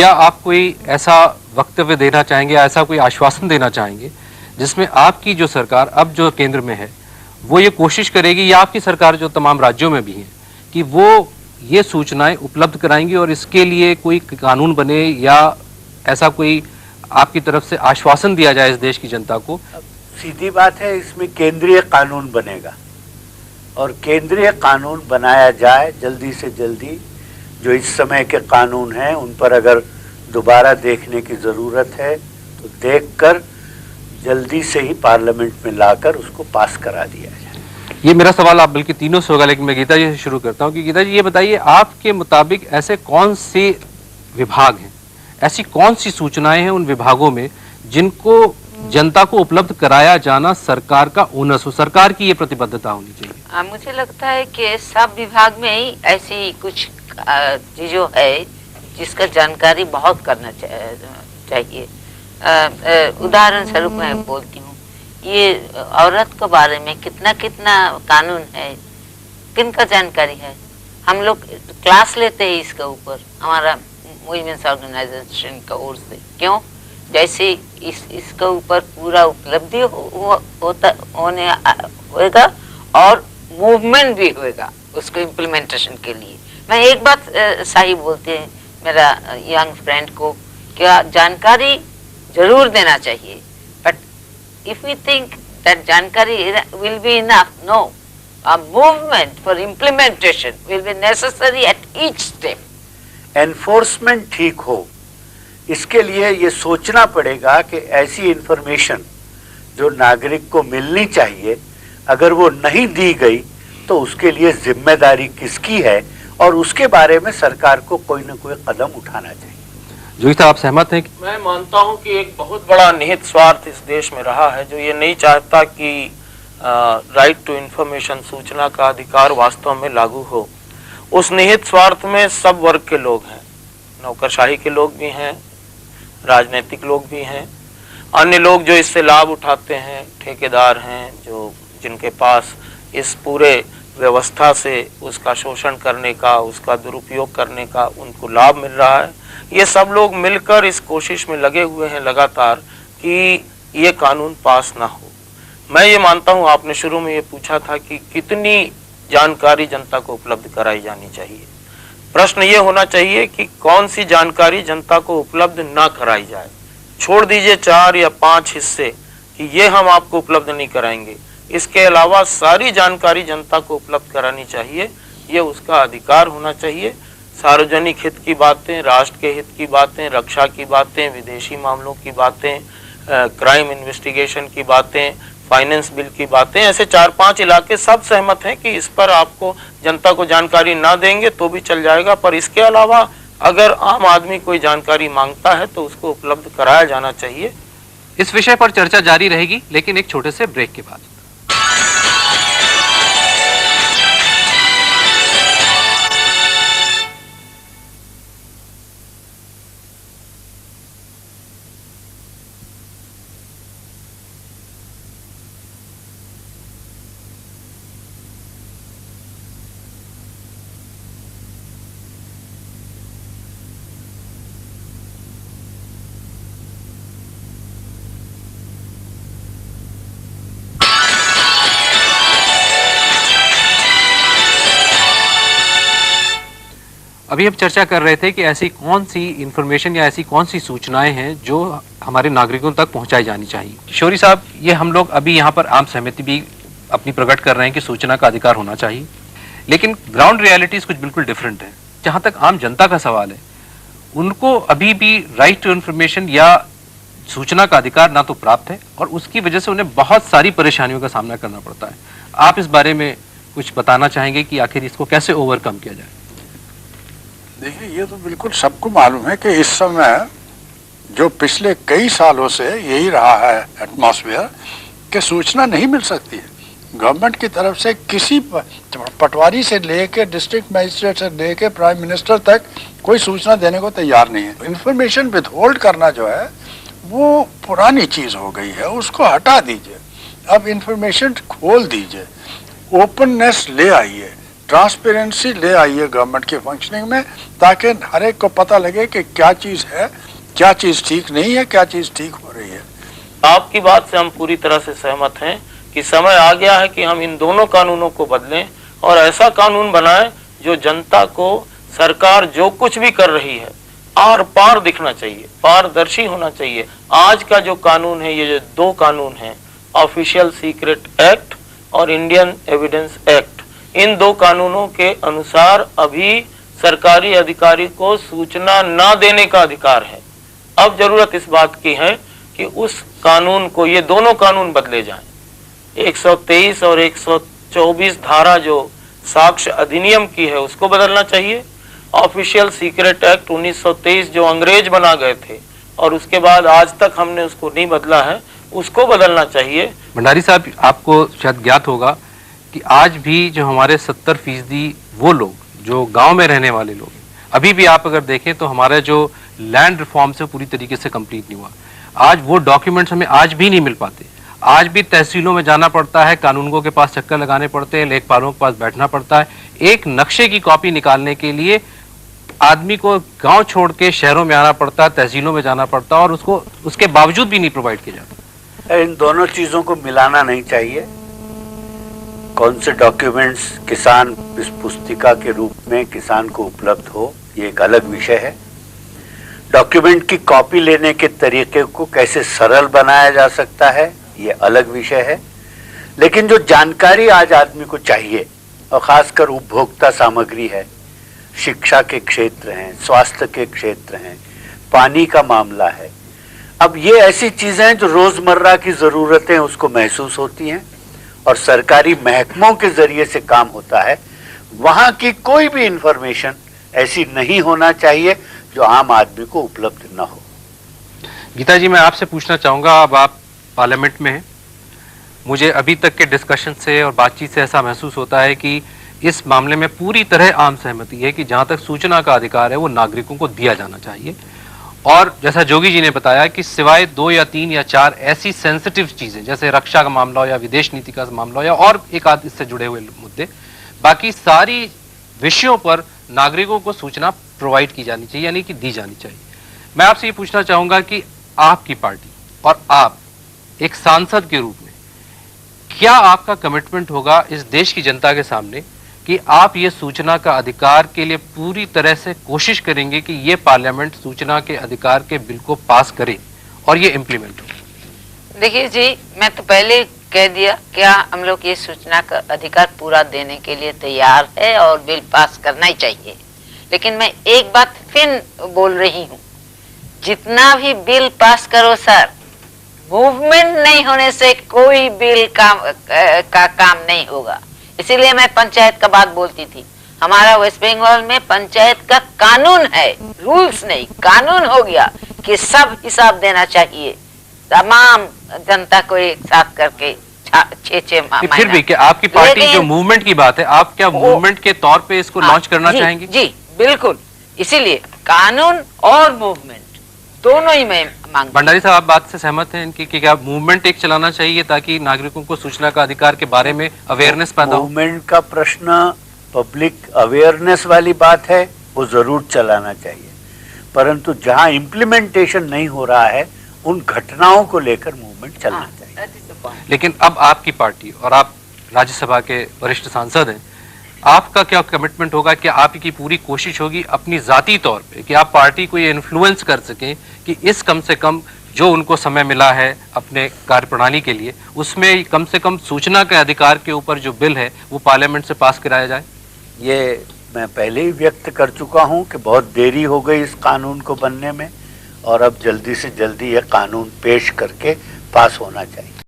क्या आप कोई ऐसा वक्तव्य देना चाहेंगे, ऐसा कोई आश्वासन देना चाहेंगे जिसमें आपकी जो सरकार अब जो केंद्र में है वो ये कोशिश करेगी, या आपकी सरकार जो तमाम राज्यों में भी है, कि वो ये सूचनाएं उपलब्ध कराएंगी और इसके लिए कोई कानून बने या ऐसा कोई आपकी तरफ से आश्वासन दिया जाए इस देश की जनता को? सीधी बात है, इसमें केंद्रीय कानून बनेगा और केंद्रीय कानून बनाया जाए जल्दी से जल्दी। जो इस समय के कानून हैं उन पर अगर दोबारा देखने की ज़रूरत है तो देखकर जल्दी से ही पार्लियामेंट में लाकर उसको पास करा दिया जाए। ये मेरा सवाल आप बल्कि तीनों से होगा, लेकिन मैं गीता जी से शुरू करता हूँ कि गीता जी ये बताइए, आपके मुताबिक ऐसे कौन से विभाग हैं, ऐसी कौन सी सूचनाएं हैं उन विभागों में जिनको जनता को उपलब्ध कराया जाना सरकार का ओनस हो, सरकार की ये प्रतिबद्धता होनी चाहिए? मुझे लगता है कि सब विभाग में ही ऐसी कुछ चीजों है जिसका जानकारी बहुत करना चाहिए। उदाहरण स्वरूप मैं बोलती हूँ, ये औरत के बारे में कितना कानून है, किनका जानकारी है? हम लोग क्लास लेते हैं इसके ऊपर, हमारा वुमेन्स ऑर्गेनाइजेशन का ओर से। क्यों? जैसे इसके ऊपर पूरा उपलब्धि होगा और मूवमेंट भी होगा उसको इम्प्लीमेंटेशन के लिए। मैं एक बात सही बोलते हैं मेरा यंग फ्रेंड को, क्या जानकारी जरूर देना चाहिए, but if we think that जानकारी will be enough, no, a movement for implementation will be necessary at each step. Enforcement ठीक हो, इसके लिए ये सोचना पड़ेगा कि ऐसी इंफॉर्मेशन जो नागरिक को मिलनी चाहिए, अगर वो नहीं दी गई तो उसके लिए जिम्मेदारी किसकी है और उसके बारे में सरकार को कोई न कोई कदम उठाना चाहिए। जोगी साहब, आप सहमत हैं? मैं मानता हूं कि एक बहुत बड़ा निहित स्वार्थ इस देश में रहा है जो ये नहीं चाहता कि राइट टू इंफॉर्मेशन, सूचना का अधिकार वास्तव में लागू हो। उस निहित स्वार्थ में सब वर्ग के लोग हैं, नौकरशाही के लोग भी हैं, राजनीतिक लोग भी हैं, अन्य लोग जो इससे लाभ उठाते हैं, ठेकेदार हैं जो जिनके पास इस पूरे व्यवस्था से उसका शोषण करने का, उसका दुरुपयोग करने का उनको लाभ मिल रहा है। ये सब लोग मिलकर इस कोशिश में लगे हुए हैं लगातार कि ये कानून पास ना हो। मैं ये मानता हूँ, आपने शुरू में ये पूछा था कि कितनी जानकारी जनता को उपलब्ध कराई जानी चाहिए। प्रश्न ये होना चाहिए कि कौन सी जानकारी जनता को उपलब्ध ना कराई जाए। छोड़ दीजिए 4 या 5 हिस्से कि ये हम आपको उपलब्ध नहीं कराएंगे, इसके अलावा सारी जानकारी जनता को उपलब्ध करानी चाहिए, ये उसका अधिकार होना चाहिए। सार्वजनिक हित की बातें, राष्ट्र के हित की बातें, रक्षा की बातें, विदेशी मामलों की बातें, क्राइम इन्वेस्टिगेशन की बातें, फाइनेंस बिल की बातें, ऐसे 4-5 इलाके सब सहमत हैं कि इस पर आपको जनता को जानकारी ना देंगे तो भी चल जाएगा, पर इसके अलावा अगर आम आदमी कोई जानकारी मांगता है तो उसको उपलब्ध कराया जाना चाहिए। इस विषय पर चर्चा जारी रहेगी, लेकिन एक छोटे से ब्रेक के बाद। अभी हम चर्चा कर रहे थे कि ऐसी कौन सी इंफॉर्मेशन या ऐसी कौन सी सूचनाएं हैं जो हमारे नागरिकों तक पहुंचाई जानी चाहिए। किशोरी साहब, ये हम लोग अभी यहाँ पर आम सहमति भी अपनी प्रकट कर रहे हैं कि सूचना का अधिकार होना चाहिए, लेकिन ग्राउंड रियलिटीज कुछ बिल्कुल डिफरेंट है। जहाँ तक आम जनता का सवाल है, उनको अभी भी राइट टू इंफॉर्मेशन या सूचना का अधिकार ना तो प्राप्त है और उसकी वजह से उन्हें बहुत सारी परेशानियों का सामना करना पड़ता है। आप इस बारे में कुछ बताना चाहेंगे कि आखिर इसको कैसे ओवरकम किया जाए? देखिए, ये तो बिल्कुल सबको मालूम है कि इस समय जो पिछले कई सालों से यही रहा है एटमॉस्फेयर कि सूचना नहीं मिल सकती है। गवर्नमेंट की तरफ से किसी पटवारी से लेके डिस्ट्रिक्ट मजिस्ट्रेट से लेके प्राइम मिनिस्टर तक कोई सूचना देने को तैयार नहीं है। इंफॉर्मेशन विथहोल्ड करना जो है वो पुरानी चीज़ हो गई है, उसको हटा दीजिए। अब इंफॉर्मेशन खोल दीजिए, ओपननेस ले आइए, ट्रांसपेरेंसी ले आइए गवर्नमेंट के फंक्शनिंग में, ताकि हर एक को पता लगे कि क्या चीज है, क्या चीज ठीक नहीं है, क्या चीज ठीक हो रही है। आपकी बात से हम पूरी तरह से सहमत हैं कि समय आ गया है कि हम इन दोनों कानूनों को बदलें और ऐसा कानून बनाएं जो जनता को सरकार जो कुछ भी कर रही है आर पार दिखना चाहिए, पारदर्शी होना चाहिए। आज का जो कानून है, ये जो दो कानून हैं, ऑफिशियल सीक्रेट एक्ट और इंडियन एविडेंस एक्ट, इन दो कानूनों के अनुसार अभी सरकारी अधिकारी को सूचना न देने का अधिकार है। अब जरूरत इस बात की है कि उस कानून को, ये दोनों कानून बदले जाएं। 123 और 124 धारा जो साक्ष्य अधिनियम की है उसको बदलना चाहिए। ऑफिशियल सीक्रेट एक्ट 1923 जो अंग्रेज बना गए थे और उसके बाद आज तक हमने उसको नहीं बदला है, उसको बदलना चाहिए। भंडारी साहब, आपको शायद ज्ञात होगा कि आज भी जो हमारे 70% वो लोग जो गांव में रहने वाले लोग, अभी भी आप अगर देखें तो हमारा जो लैंड रिफॉर्म से पूरी तरीके से कंप्लीट नहीं हुआ। आज वो डॉक्यूमेंट्स हमें आज भी नहीं मिल पाते। आज भी तहसीलों में जाना पड़ता है, कानूनगों के पास चक्कर लगाने पड़ते हैं, लेखपालों के पास बैठना पड़ता है। एक नक्शे की कॉपी निकालने के लिए आदमी को गांव छोड़ के शहरों में आना पड़ता है, तहसीलों में जाना पड़ता है, और उसको उसके बावजूद भी नहीं प्रोवाइड किया जाता। इन दोनों चीजों को मिलाना नहीं चाहिए। कौन से डॉक्यूमेंट्स किसान इस पुस्तिका के रूप में किसान को उपलब्ध हो, ये एक अलग विषय है। डॉक्यूमेंट की कॉपी लेने के तरीके को कैसे सरल बनाया जा सकता है, ये अलग विषय है। लेकिन जो जानकारी आज आदमी को चाहिए, और खासकर उपभोक्ता सामग्री है, शिक्षा के क्षेत्र हैं, स्वास्थ्य के क्षेत्र हैं, पानी का मामला है, अब ये ऐसी चीजें हैं जो रोजमर्रा की जरूरतें उसको महसूस होती हैं और सरकारी महकमों के जरिए से काम होता है। वहां की कोई भी इंफॉर्मेशन ऐसी नहीं होना चाहिए जो आम आदमी को उपलब्ध न हो। गीता जी, मैं आपसे पूछना चाहूंगा, अब आप पार्लियामेंट में हैं, मुझे अभी तक के डिस्कशन से और बातचीत से ऐसा महसूस होता है कि इस मामले में पूरी तरह आम सहमति है कि जहां तक सूचना का अधिकार है वो नागरिकों को दिया जाना चाहिए। और जैसा जोगी जी ने बताया कि सिवाय 2 या 3 या 4 ऐसी सेंसिटिव चीजें, जैसे रक्षा का मामला हो या विदेश नीति का मामला हो या और एक आध इससे जुड़े हुए मुद्दे, बाकी सारी विषयों पर नागरिकों को सूचना प्रोवाइड की जानी चाहिए, यानी कि दी जानी चाहिए। मैं आपसे ये पूछना चाहूंगा कि आपकी पार्टी और आप एक सांसद के रूप में क्या आपका कमिटमेंट होगा इस देश की जनता के सामने कि आप ये सूचना का अधिकार के लिए पूरी तरह से कोशिश करेंगे कि ये पार्लियामेंट सूचना के अधिकार के बिल को पास करे और ये इम्प्लीमेंट हो? देखिए जी, मैं तो पहले कह दिया, क्या हम लोग ये सूचना का अधिकार पूरा देने के लिए तैयार है और बिल पास करना ही चाहिए। लेकिन मैं एक बात फिर बोल रही हूँ, जितना भी बिल पास करो सर, मूवमेंट नहीं होने से कोई बिल का काम नहीं होगा। इसीलिए मैं पंचायत का बात बोलती थी। हमारा वेस्ट बंगाल में पंचायत का कानून है, रूल्स नहीं, कानून हो गया कि सब हिसाब देना चाहिए तमाम जनता को एक साथ करके 6 महीना। फिर भी क्या आपकी पार्टी जो मूवमेंट की बात है, आप क्या मूवमेंट के तौर पे इसको लॉन्च करना चाहेंगी? जी बिल्कुल, इसीलिए कानून और मूवमेंट दोनों ही मैं मांग। भंडारी साहब, आप बात से सहमत हैं इनकी कि क्या मूवमेंट एक चलाना चाहिए ताकि नागरिकों को सूचना का अधिकार के बारे में अवेयरनेस पैदा हो? मूवमेंट का प्रश्न, पब्लिक अवेयरनेस वाली बात है, वो जरूर चलाना चाहिए, परंतु जहां इम्प्लीमेंटेशन नहीं हो रहा है उन घटनाओं को लेकर मूवमेंट चलना चाहिए। लेकिन अब आपकी पार्टी और आप राज्यसभा के वरिष्ठ सांसद हैं, आपका क्या कमिटमेंट होगा? कि आपकी पूरी कोशिश होगी अपनी जाती तौर पे कि आप पार्टी को ये इन्फ्लुएंस कर सकें कि इस कम से कम जो उनको समय मिला है अपने कार्यप्रणाली के लिए, उसमें कम से कम सूचना के अधिकार के ऊपर जो बिल है वो पार्लियामेंट से पास कराया जाए? ये मैं पहले ही व्यक्त कर चुका हूं कि बहुत देरी हो गई इस कानून को बनने में, और अब जल्दी से जल्दी यह कानून पेश करके पास होना चाहिए।